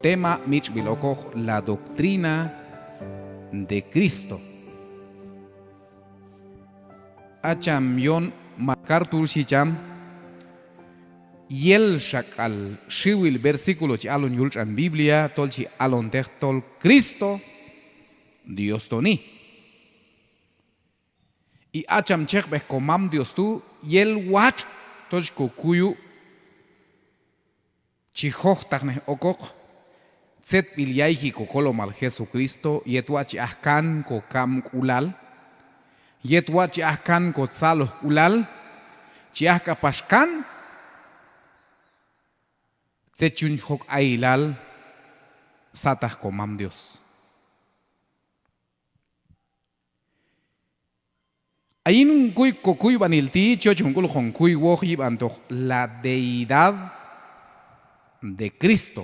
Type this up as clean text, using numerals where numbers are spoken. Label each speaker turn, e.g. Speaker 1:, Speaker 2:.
Speaker 1: tema mich biloko la doctrina de Cristo. Acham yon MacArthur Shicham yel shakal shiwil versículo chi alon yulchan Biblia tol chi alon tol Cristo Dios toni. Y acham chekbeh komam Dios tu yel wat tol kuyu chi hochtagnes okok Set bilyaihi kokolo mal Jesucristo yetwachi ahkan ko kam ulal yetwachi ahkan ko tsalo ulal chiahka pashkan sechun hok ailal satah komam Dios. Ayin un kuy kokuy banilti chochunkul hon kuy wohi bantok la deidad de Cristo.